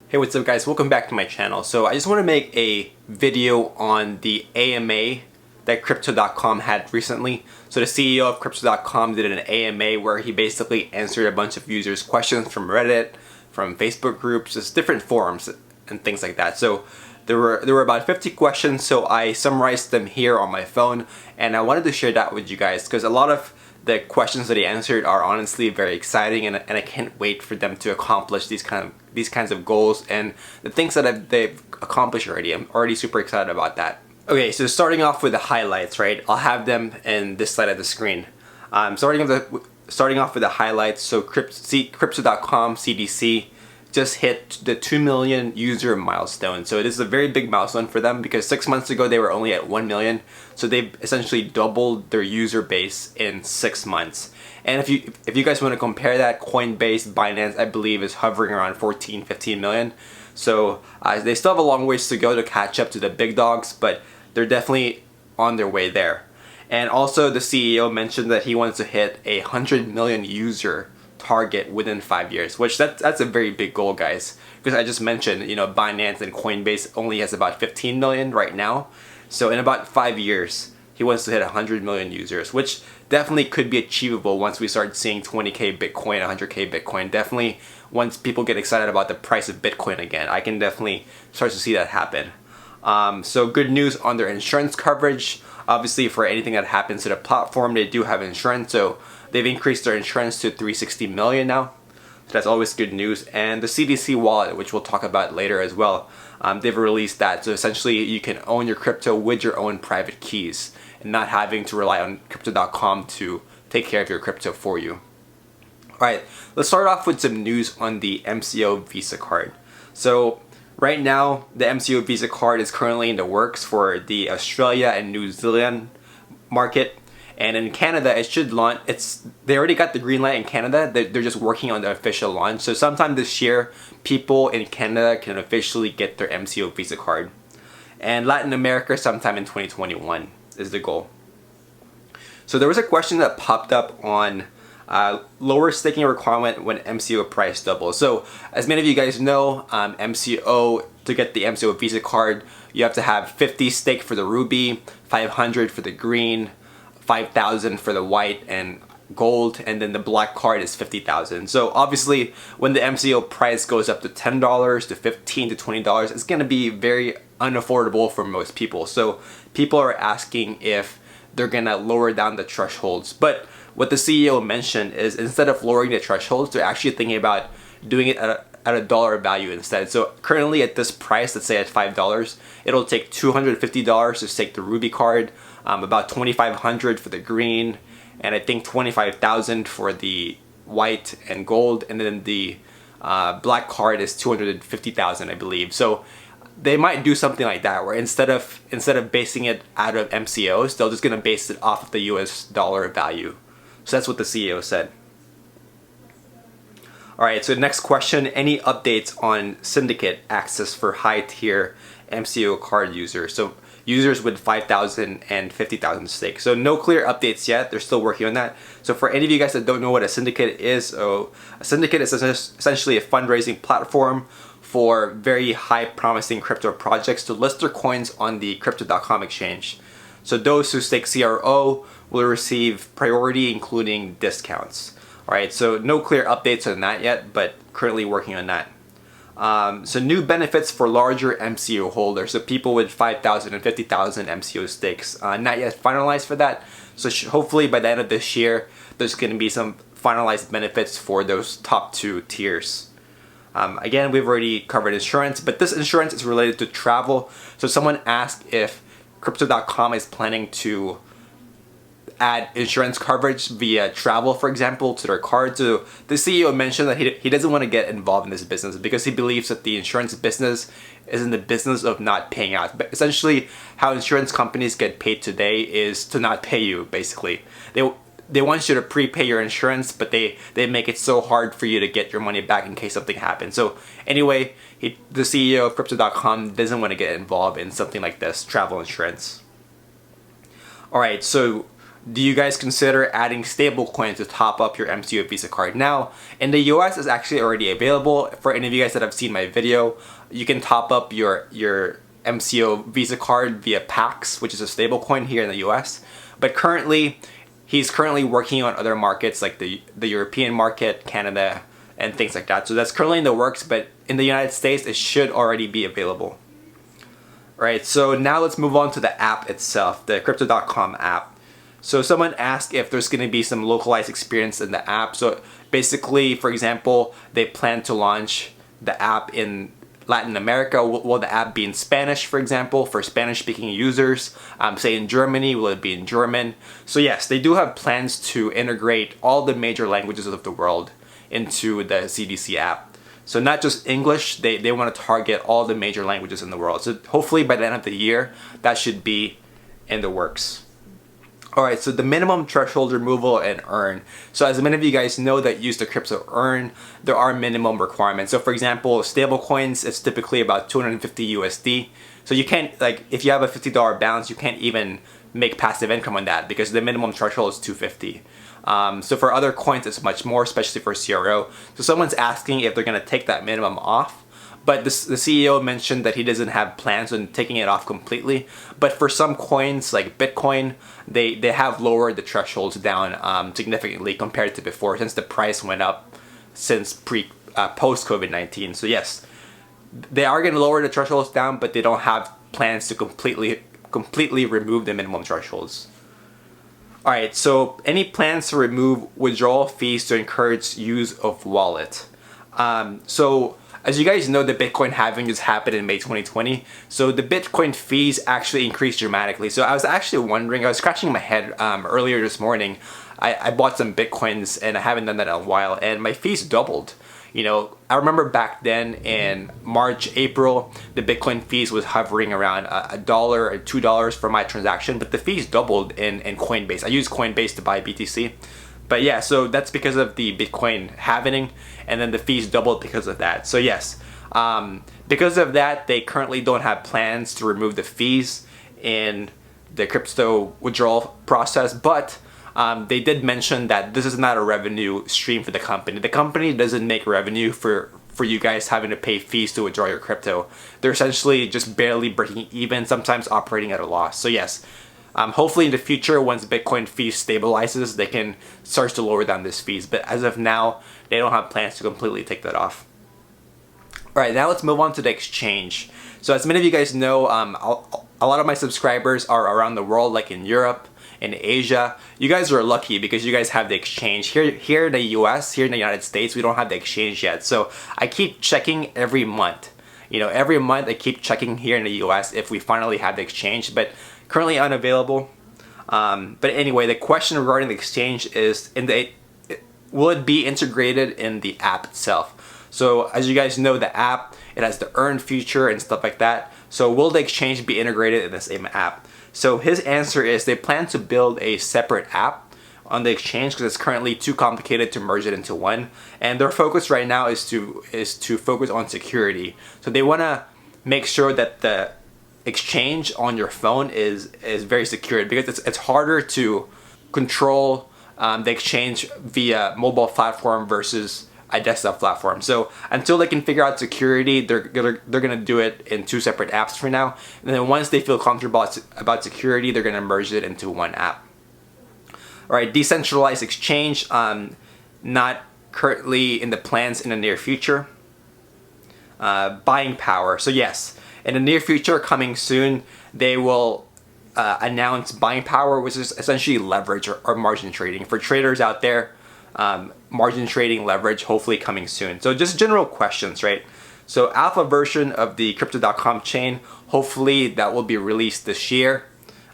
Hey, what's up guys? Welcome back to my channel. So I just want to make a video on the AMA that Crypto.com had recently. So the CEO of Crypto.com did an AMA where he basically answered a bunch of users' questions from Reddit, from Facebook groups, just different forums and things like that. So there were about 50 questions, so I summarized them here on my phone, and I wanted to share that with you guys because a lot of the questions that he answered are honestly very exciting, and I can't wait for them to accomplish these kinds of goals and the things that they've accomplished already. I'm already super excited about that. Okay, so starting off with the highlights, right? I'll have them in this side of the screen. Starting off with the highlights. So Crypto.com CDC just hit the 2 million user milestone. So it is a very big milestone for them because 6 months ago they were only at 1 million. So they've essentially doubled their user base in 6 months. And if you guys want to compare that, Coinbase, Binance, I believe is hovering around 14, 15 million. So they still have a long ways to go to catch up to the big dogs, but they're definitely on their way there. And also the CEO mentioned that he wants to hit 100 million user target within 5 years, which that's a very big goal, guys, because I just mentioned, you know, Binance and Coinbase only has about 15 million right now. So in about 5 years he wants to hit 100 million users, which definitely could be achievable once we start seeing 20k Bitcoin, 100k Bitcoin. Definitely once people get excited about the price of Bitcoin again, I can definitely start to see that happen. So good news on their insurance coverage. Obviously, for anything that happens to the platform, they do have insurance, so they've increased their insurance to 360 million now. So that's always good news. And the CDC wallet, which we'll talk about later as well, they've released that. So essentially you can own your crypto with your own private keys and not having to rely on Crypto.com to take care of your crypto for you. Alright, let's start off with some news on the MCO Visa card. So right now, the MCO Visa card is currently in the works for the Australia and New Zealand market. And in Canada, it should launch. They already got the green light in Canada. They're just working on the official launch. So sometime this year, people in Canada can officially get their MCO Visa card. And Latin America sometime in 2021 is the goal. So there was a question that popped up on lower staking requirement when MCO price doubles. So as many of you guys know, MCO, to get the MCO Visa card, you have to have 50 stake for the ruby, 500 for the green, 5,000 for the white and gold, and then the black card is 50,000. So obviously when the MCO price goes up to $10 to $15 to $20, it's going to be very unaffordable for most people. So people are asking if they're going to lower down the thresholds. But what the CEO mentioned is instead of lowering the thresholds, they're actually thinking about doing it at a dollar value instead. So currently at this price, let's say at $5, it'll take $250 to stake the ruby card, about $2,500 for the green, and I think $25,000 for the white and gold, and then the black card is $250,000, I believe. So they might do something like that, where instead of basing it out of MCOs, they're just gonna base it off of the US dollar value. So that's what the CEO said. Alright, so next question, any updates on Syndicate Access for high tier MCO card users? So users with 5,000 and 50,000 stake. So no clear updates yet, they're still working on that. So for any of you guys that don't know what a syndicate is, a syndicate is essentially a fundraising platform for very high promising crypto projects to list their coins on the Crypto.com exchange. So those who stake CRO will receive priority, including discounts. Alright, so no clear updates on that yet, but currently working on that. So new benefits for larger MCO holders, so people with 5,000 and 50,000 MCO stakes. Not yet finalized for that, so hopefully by the end of this year, there's going to be some finalized benefits for those top two tiers. Again, we've already covered insurance, but this insurance is related to travel. So someone asked if Crypto.com is planning to add insurance coverage via travel, for example, to their card. So the CEO mentioned that he doesn't want to get involved in this business because he believes that the insurance business is in the business of not paying out. But essentially, how insurance companies get paid today is to not pay you, basically. They want you to prepay your insurance, but they make it so hard for you to get your money back in case something happens. So anyway, the CEO of Crypto.com doesn't want to get involved in something like this, travel insurance. Alright, so do you guys consider adding stablecoins to top up your MCO Visa card? Now, in the US, it's actually already available. For any of you guys that have seen my video, you can top up your MCO Visa card via Pax, which is a stablecoin here in the US. But currently, he's currently working on other markets like the European market, Canada, and things like that. So that's currently in the works, but in the United States, it should already be available. Right, so now let's move on to the app itself, the Crypto.com app. So someone asked if there's going to be some localized experience in the app. So basically, for example, they plan to launch the app in Latin America. Will the app be in Spanish, for example, for Spanish-speaking users? Say in Germany, will it be in German? So yes, they do have plans to integrate all the major languages of the world into the CDC app. So not just English, they want to target all the major languages in the world. So hopefully by the end of the year, that should be in the works. Alright, so the minimum threshold removal and earn. So as many of you guys know that use the crypto earn, there are minimum requirements. So for example, stablecoins, it's typically about 250 USD. So you can't, like, if you have a $50 balance, you can't even make passive income on that because the minimum threshold is 250. So for other coins, it's much more, especially for CRO. So someone's asking if they're going to take that minimum off. But the CEO mentioned that he doesn't have plans on taking it off completely. But for some coins like Bitcoin, they have lowered the thresholds down significantly compared to before, since the price went up since post COVID-19. So yes, they are going to lower the thresholds down, but they don't have plans to completely remove the minimum thresholds. Alright, so any plans to remove withdrawal fees to encourage use of wallet? So as you guys know, the Bitcoin halving just happened in May 2020. So the Bitcoin fees actually increased dramatically. So I was actually wondering, I was scratching my head earlier this morning. I bought some Bitcoins and I haven't done that in a while, and my fees doubled. You know, I remember back then in March, April, the Bitcoin fees was hovering around $1 or $2 for my transaction, but the fees doubled in Coinbase. I use Coinbase to buy BTC. But yeah, so that's because of the Bitcoin halving, and then the fees doubled because of that. So yes, because of that, they currently don't have plans to remove the fees in the crypto withdrawal process, but they did mention that this is not a revenue stream for the company. The company doesn't make revenue for you guys having to pay fees to withdraw your crypto. They're essentially just barely breaking even, sometimes operating at a loss. So yes, hopefully in the future, once Bitcoin fees stabilizes, they can start to lower down these fees. But as of now, they don't have plans to completely take that off. Alright, now let's move on to the exchange. So as many of you guys know, a lot of my subscribers are around the world, like in Europe, in Asia. You guys are lucky because you guys have the exchange. Here in the US, here in the United States, we don't have the exchange yet. So I keep checking every month. You know, every month I keep checking here in the US if we finally have the exchange, but currently unavailable. But anyway, the question regarding the exchange is, will it be integrated in the app itself? So as you guys know, the app, it has the earn feature and stuff like that. So will the exchange be integrated in the same app? So his answer is they plan to build a separate app on the exchange because it's currently too complicated to merge it into one. And their focus right now is to focus on security. So they want to make sure that the exchange on your phone is very secure, because it's harder to control the exchange via mobile platform versus a desktop platform. So until they can figure out security, they're gonna do it in two separate apps for now. And then once they feel comfortable about security, they're gonna merge it into one app. All right, decentralized exchange, not currently in the plans in the near future. Buying power. So yes, in the near future, coming soon, they will announce buying power, which is essentially leverage or margin trading. For traders out there, margin trading, leverage, hopefully coming soon. So just general questions, right? So alpha version of the Crypto.com chain, hopefully that will be released this year,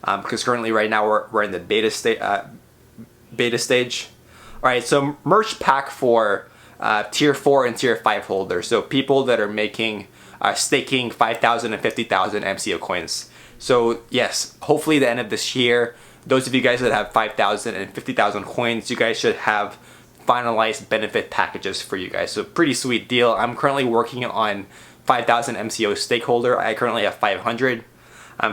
because currently right now we're in the beta stage. All right, so merge pack for tier 4 and tier 5 holders. So people that are making staking 5,000 and 50,000 MCO coins. So yes, hopefully the end of this year, those of you guys that have 5,000 and 50,000 coins, you guys should have finalized benefit packages for you guys. So pretty sweet deal. I'm currently working on 5,000 MCO stakeholder. I currently have 500.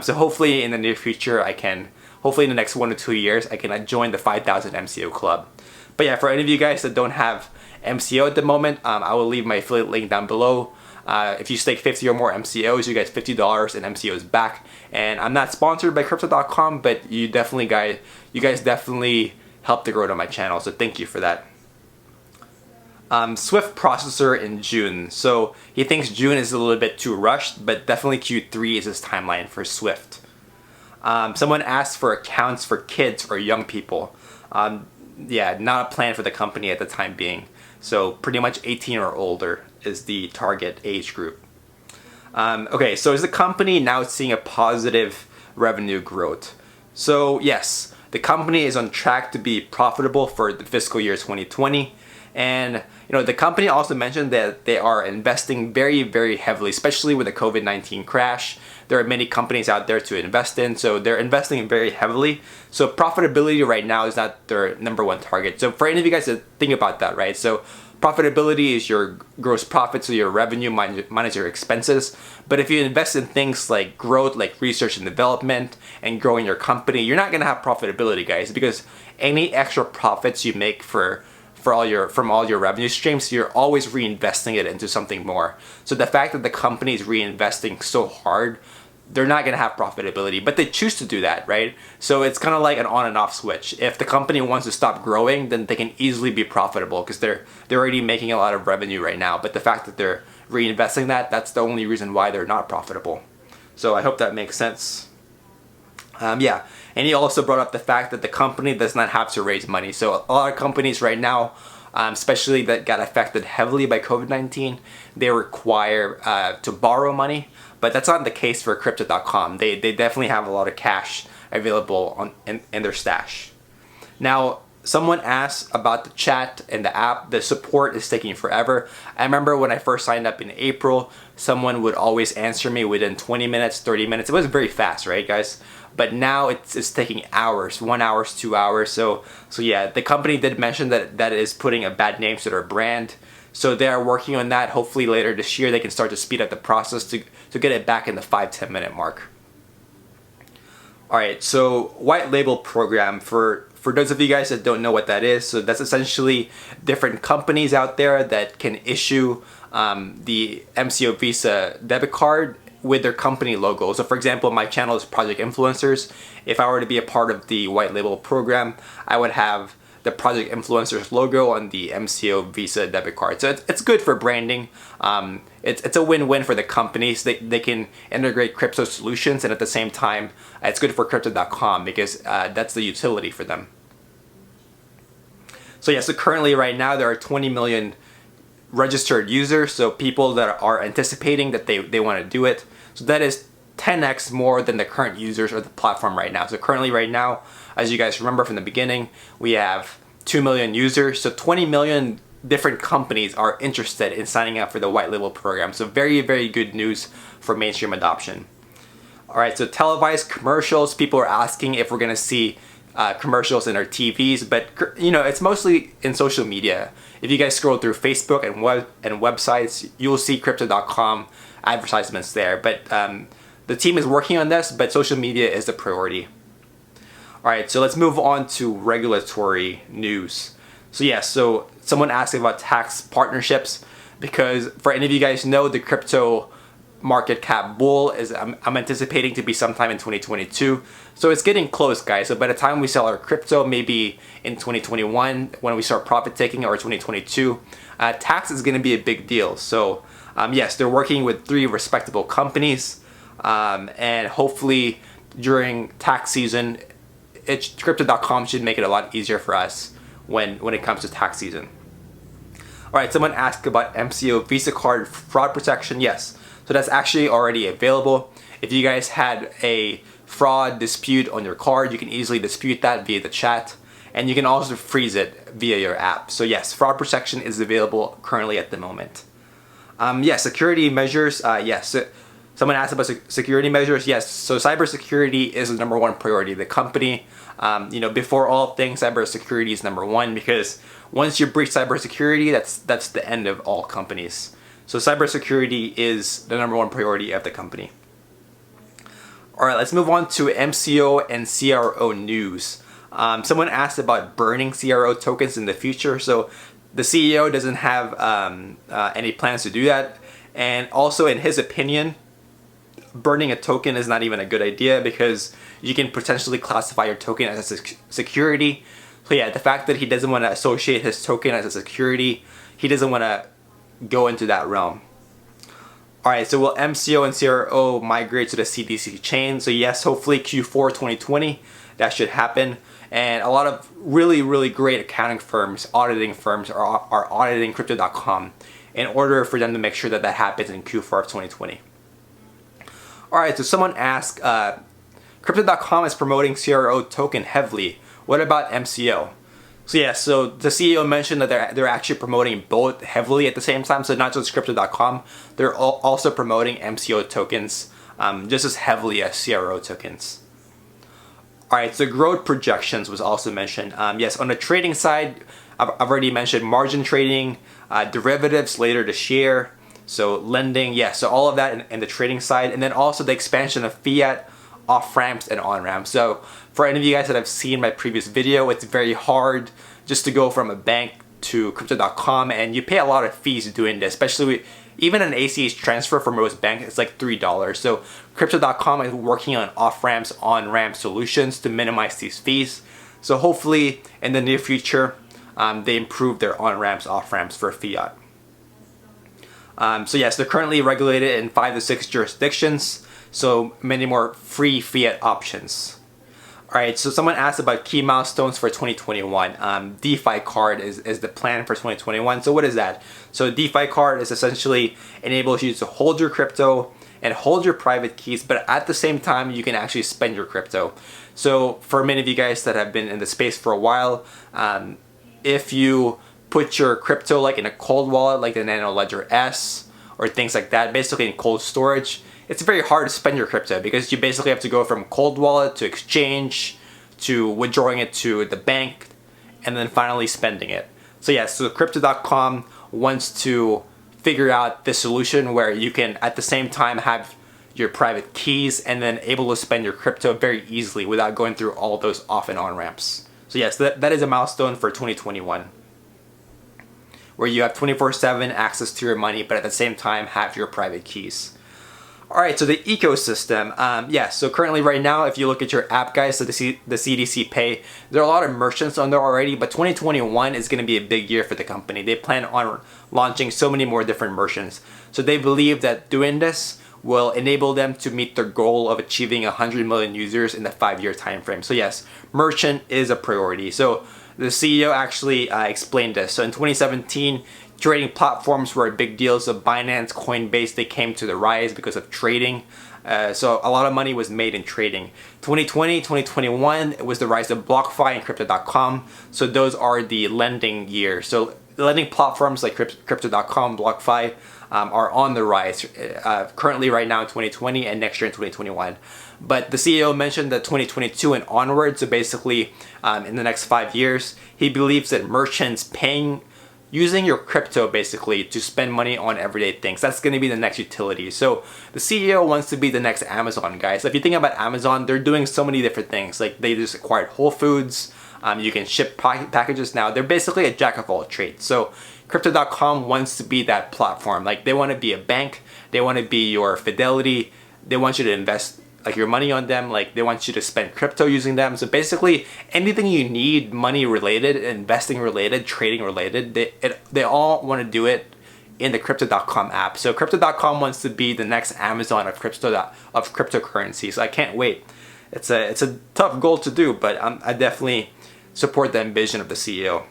So hopefully in the near future I can hopefully in the next 1 to 2 years, I can join the 5,000 MCO club. But yeah, for any of you guys that don't have MCO at the moment, I will leave my affiliate link down below. If you stake 50 or more MCOs, you get $50 in MCOs back. And I'm not sponsored by Crypto.com, but you guys definitely helped to grow to my channel, so thank you for that. Swift processor in June. So he thinks June is a little bit too rushed, but definitely Q3 is his timeline for Swift. Someone asked for accounts for kids or young people. Yeah, not a plan for the company at the time being. So pretty much 18 or older is the target age group. Okay, so is the company now seeing a positive revenue growth? So yes, the company is on track to be profitable for the fiscal year 2020. And the company also mentioned that they are investing very, very heavily, especially with the COVID-19 crash. There are many companies out there to invest in, so they're investing very heavily. So profitability right now is not their #1 target. So for any of you guys to think about that, right? So profitability is your gross profit, so your revenue minus your expenses. But if you invest in things like growth, like research and development, and growing your company, you're not gonna have profitability, guys, because any extra profits you make from all your revenue streams, you're always reinvesting it into something more. So the fact that the company is reinvesting so hard, they're not gonna have profitability, but they choose to do that, right? So it's kind of like an on and off switch. If the company wants to stop growing, then they can easily be profitable because they're already making a lot of revenue right now. But the fact that they're reinvesting that's the only reason why they're not profitable. So I hope that makes sense. Yeah, and he also brought up the fact that the company does not have to raise money. So a lot of companies right now, especially that got affected heavily by COVID-19, they require to borrow money, but that's not the case for Crypto.com. They definitely have a lot of cash available in their stash. Now, someone asked about the chat and the app. The support is taking forever. I remember when I first signed up in April, someone would always answer me within 20 minutes, 30 minutes. It was very fast, right, guys? But now it's taking hours, 1 hour, 2 hours. So yeah, the company did mention that is putting a bad name to their brand. So they are working on that. Hopefully later this year they can start to speed up the process to get it back in the 5-10 minute mark. All right, so white label program, for those of you guys that don't know what that is, so that's essentially different companies out there that can issue the MCO Visa debit card with their company logo. So for example, my channel is Project Influencers. If I were to be a part of the white label program, I would have the Project Influencers logo on the MCO Visa debit card. So it's good for branding. It's a win-win for the companies. They can integrate crypto solutions, and at the same time, it's good for Crypto.com because that's the utility for them. So yeah, so currently right now there are 20 million registered users, so people that are anticipating that they want to do it. So that is 10x more than the current users of the platform right now. So currently right now, as you guys remember from the beginning, we have 2 million users. So 20 million different companies are interested in signing up for the white label program. So very, very good news for mainstream adoption. All right, so televised commercials. People are asking if we're gonna see commercials in our TVs, but it's mostly in social media. If you guys scroll through Facebook and websites, you'll see Crypto.com advertisements there. But the team is working on this, but social media is the priority. All right, so let's move on to regulatory news. So yeah, so someone asked about tax partnerships, because for any of you guys know, the crypto market cap bull is I'm anticipating to be sometime in 2022. So it's getting close, guys. So by the time we sell our crypto, maybe in 2021 when we start profit taking, or 2022, tax is going to be a big deal. So yes, they're working with 3 respectable companies, and hopefully during tax season, Crypto.com should make it a lot easier for us when it comes to tax season. All right, someone asked about MCO Visa card fraud protection. Yes, so that's actually already available. If you guys had a fraud dispute on your card, you can easily dispute that via the chat, and you can also freeze it via your app. So yes, fraud protection is available currently at the moment. Yes, security measures. Yes. Someone asked about security measures. Yes, so cybersecurity is the #1 priority of the company. Before all things, cybersecurity is #1, because once you breach cybersecurity, that's the end of all companies. So cybersecurity is the #1 priority of the company. Alright, let's move on to MCO and CRO news. Someone asked about burning CRO tokens in the future. So the CEO doesn't have any plans to do that. And also, in his opinion, burning a token is not even a good idea because you can potentially classify your token as a security. So yeah, the fact that he doesn't want to associate his token as a security, he doesn't want to go into that realm. Alright, so will MCO and CRO migrate to the CDC chain? So yes, hopefully Q4 2020, that should happen. And a lot of really great accounting firms, auditing firms are auditing Crypto.com in order for them to make sure that that happens in Q4 of 2020. Alright, so someone asked, Crypto.com is promoting CRO token heavily. What about MCO? So yeah, so the CEO mentioned that they're actually promoting both heavily at the same time. So not just Crypto.com, they're also promoting MCO tokens just as heavily as CRO tokens. Alright, so growth projections was also mentioned. Yes, on the trading side, I've already mentioned margin trading, derivatives later this year, so lending, yeah, so all of that in the trading side, and then also the expansion of fiat, off-ramps, and on-ramps. So for any of you guys that have seen my previous video, it's very hard just to go from a bank to Crypto.com, and you pay a lot of fees doing this, especially even an ACH transfer from most banks, it's like $3. So Crypto.com is working on off-ramps, on-ramp solutions to minimize these fees. So hopefully in the near future, they improve their on-ramps, off-ramps for fiat. So yes, they're currently regulated in 5 to 6 jurisdictions, so many more free fiat options. Alright, so someone asked about key milestones for 2021. DeFi card is the plan for 2021. So what is that? So DeFi card is essentially enables you to hold your crypto and hold your private keys, but at the same time you can actually spend your crypto. So for many of you guys that have been in the space for a while, if you put your crypto like in a cold wallet like the Nano Ledger S or things like that, basically in cold storage, it's very hard to spend your crypto because you basically have to go from cold wallet to exchange to withdrawing it to the bank and then finally spending it. So yeah, so Crypto.com wants to figure out this solution where you can at the same time have your private keys and then able to spend your crypto very easily without going through all those off and on ramps. So yes, that is a milestone for 2021. Where you have 24/7 access to your money, but at the same time have your private keys. Alright, so the ecosystem. Yeah, so currently right now, if you look at your app, guys, so the CDC Pay, there are a lot of merchants on there already, but 2021 is going to be a big year for the company. They plan on launching so many more different merchants. So they believe that doing this will enable them to meet their goal of achieving 100 million users in the 5-year time frame. So yes, merchant is a priority. So the CEO actually explained this. So in 2017, trading platforms were a big deal. So Binance, Coinbase, they came to the rise because of trading. So a lot of money was made in trading. 2020, 2021, it was the rise of BlockFi and Crypto.com. So those are the lending years. So lending platforms like Crypto.com, BlockFi are on the rise currently right now in 2020 and next year in 2021. But the CEO mentioned that 2022 and onward, so basically in the next 5 years, he believes that merchants using your crypto basically to spend money on everyday things. That's going to be the next utility. So the CEO wants to be the next Amazon, guys. If you think about Amazon, they're doing so many different things. Like they just acquired Whole Foods. You can ship packages now. They're basically a jack of all trades. So Crypto.com wants to be that platform. Like they want to be a bank. They want to be your Fidelity. They want you to invest like your money on them. Like they want you to spend crypto using them. So basically anything you need money related, investing related, trading related, they all want to do it in the Crypto.com app. So Crypto.com wants to be the next Amazon of cryptocurrencies. I can't wait. It's a tough goal to do, but I definitely support the ambition of the CEO.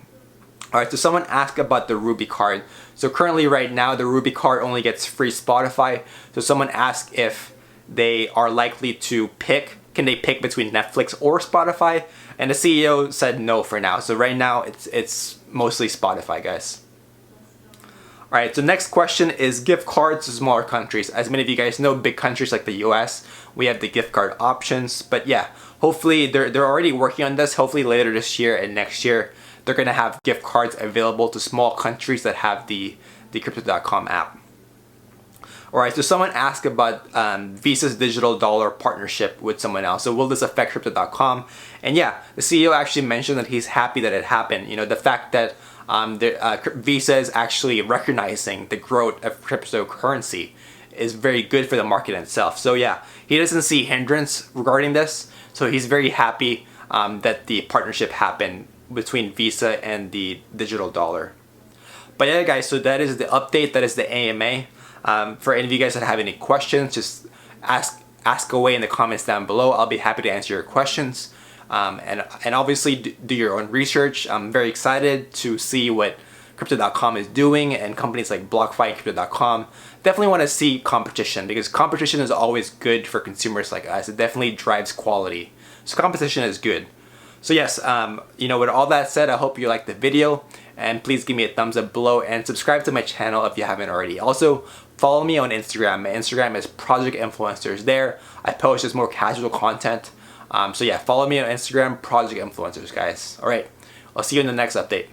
Alright, so someone asked about the Ruby card. So currently right now, the Ruby card only gets free Spotify. So someone asked if they are likely to can they pick between Netflix or Spotify? And the CEO said no for now. So right now, it's mostly Spotify, guys. Alright, so next question is gift cards to smaller countries. As many of you guys know, big countries like the US, we have the gift card options. But yeah, hopefully they're already working on this. Hopefully later this year and next year, they're going to have gift cards available to small countries that have the Crypto.com app. Alright, so someone asked about Visa's digital dollar partnership with someone else. So will this affect Crypto.com? And yeah, the CEO actually mentioned that he's happy that it happened. You know, the fact that Visa is actually recognizing the growth of cryptocurrency is very good for the market itself. So yeah, he doesn't see hindrance regarding this. So he's very happy that the partnership happened between Visa and the digital dollar. But yeah, guys, so that is the update. That is the AMA. For any of you guys that have any questions, just ask away in the comments down below. I'll be happy to answer your questions. And obviously do your own research. I'm very excited to see what Crypto.com is doing, and companies like BlockFi and Crypto.com. Definitely want to see competition, because competition is always good for consumers like us. It definitely drives quality. So competition is good. So yes, you know, with all that said, I hope you liked the video, and please give me a thumbs up below and subscribe to my channel if you haven't already. Also, follow me on Instagram. My Instagram is Project Influencers. There, I post just more casual content. So yeah, follow me on Instagram, Project Influencers, guys. All right, I'll see you in the next update.